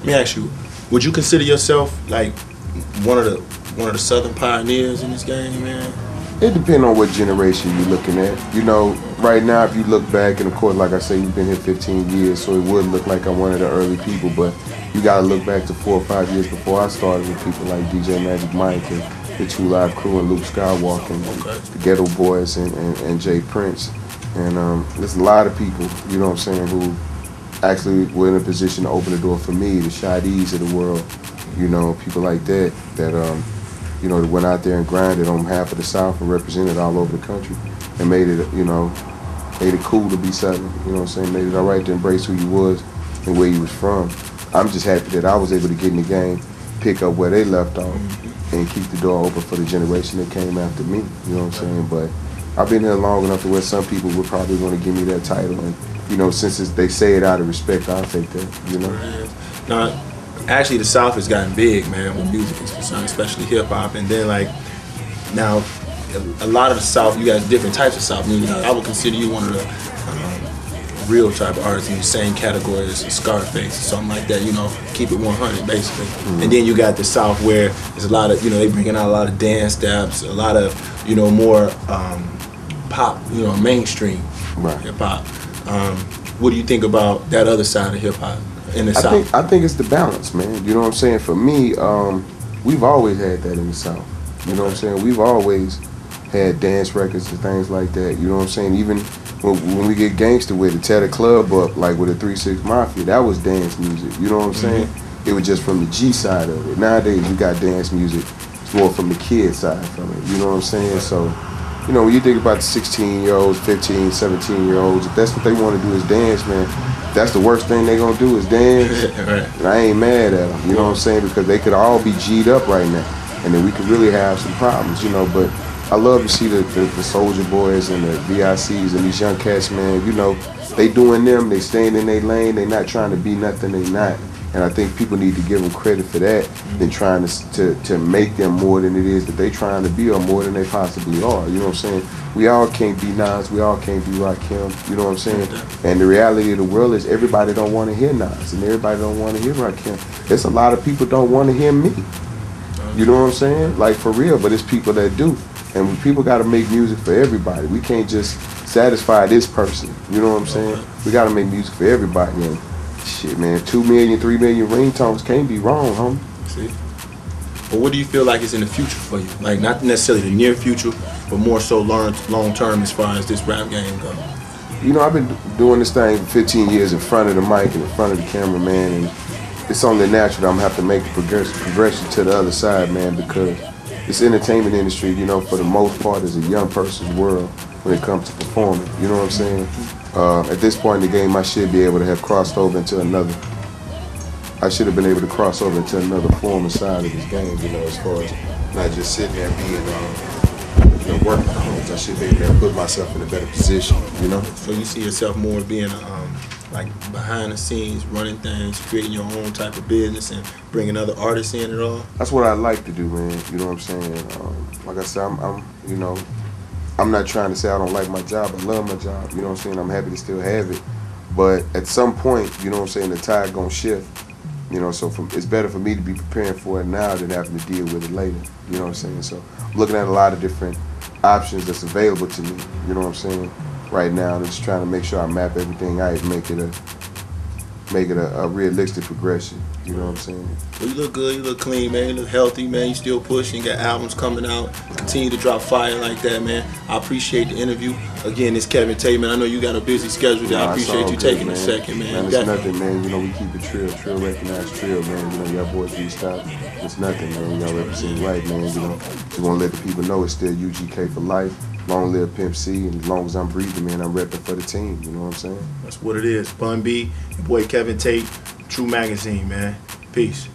Let me ask you, would you consider yourself like one of the Southern pioneers in this game, man? It depends on what generation you're looking at. You know, right now, if you look back, and of course, like I say, you've been here 15 years, so it would look like I'm one of the early people, but you got to look back to 4 or 5 years before I started with people like DJ Magic Mike and the 2 Live Crew and Luke Skywalker and the Ghetto Boys and Jay Prince. And there's a lot of people, you know what I'm saying, who actually were in a position to open the door for me, the Shadies of the world, you know, people like that, you know, that went out there and grinded on behalf of the South and represented all over the country and made it, you know, made it cool to be Southern, you know what I'm saying, made it all right to embrace who you was and where you was from. I'm just happy that I was able to get in the game, pick up where they left off, and keep the door open for the generation that came after me, you know what I'm saying, but I've been here long enough to where some people would probably want to give me that title, and, you know, since they say it out of respect, I'll take that, you know. Now, actually, the South has gotten big, man, when music is concerned, especially hip-hop, and then, like, now, a lot of the South, you got different types of South music. I would consider you one of the real type of artists in the same category as Scarface or something like that, you know, keep it 100, basically. And then you got the South where there's a lot of, you know, they bringing out a lot of dance steps, a lot of, you know, more pop, you know, mainstream hip-hop. What do you think about that other side of hip-hop in the South? I think it's the balance, man. You know what I'm saying? For me, we've always had that in the South. You know what I'm saying? We've always had dance records and things like that. You know what I'm saying? Even when we get gangster with it, tear the club up, like with the 3-6 Mafia, that was dance music. You know what I'm saying? It was just from the G side of it. Nowadays, you got dance music. It's more from the kid side from it. You know what I'm saying? So, you know, when you think about the 16-year-olds, 15, 17-year-olds, if that's what they want to do is dance, man, that's the worst thing they're going to do is dance. And I ain't mad at them, you know what I'm saying? Because they could all be G'd up right now. And then we could really have some problems, you know. But I love to see the Soulja Boys and the VICs and these young cats, man. You know, they doing them, they staying in their lane, they not trying to be nothing they not. And I think people need to give them credit for that than trying to make them more than it is that they trying to be or more than they possibly are. You know what I'm saying? We all can't be Nas, we all can't be Rakim, you know what I'm saying? And the reality of the world is everybody don't want to hear Nas and everybody don't want to hear Rakim. There's a lot of people don't want to hear me. You know what I'm saying? Like for real, but it's people that do. And people got to make music for everybody. We can't just satisfy this person. You know what I'm saying? We got to make music for everybody. And shit, man, 2 million, 3 million ringtones can't be wrong, homie. See? But what do you feel like is in the future for you? Like not necessarily the near future, but more so long term as far as this rap game goes. You know, I've been doing this thing for 15 years in front of the mic and in front of the camera, man. And it's only natural that I'm gonna have to make the progression to the other side, man, because this entertainment industry, you know, for the most part, is a young person's world when it comes to performing. You know what I'm saying? At this point in the game, I should be able to have crossed over into another. I should have been able to cross over into another form and side of this game, you know, as far as not just sitting there being, you know, working homes. I should be able to put myself in a better position, you know. So you see yourself more being like behind the scenes, running things, creating your own type of business and bringing other artists in at all? That's what I like to do, man. You know what I'm saying? Like I said, you know, I'm not trying to say I don't like my job. I love my job. You know what I'm saying? I'm happy to still have it. But at some point, you know what I'm saying, the tide gonna shift. You know, so it's better for me to be preparing for it now than having to deal with it later. You know what I'm saying? So I'm looking at a lot of different options that's available to me. You know what I'm saying? Right now, I'm just trying to make sure I map everything out and make it a realistic progression. You know what I'm saying? Well, you look good, you look clean, man. You look healthy, man. You still pushing, got albums coming out. Continue to drop fire like that, man. I appreciate the interview. Again, it's Kevin Tate, man. I know you got a busy schedule. I appreciate you taking a second, man. Man, it's nothing, man. You know, we keep it trill recognize trill, man. You know, y'all boys reached out. It's nothing, man. Y'all represent right, man. You know, just want to let the people know it's still UGK for life. Long live Pimp C, and as long as I'm breathing, man, I'm repping for the team. You know what I'm saying? That's what it is. Bun B, your boy Kevin Tate, True Magazine, man. Peace.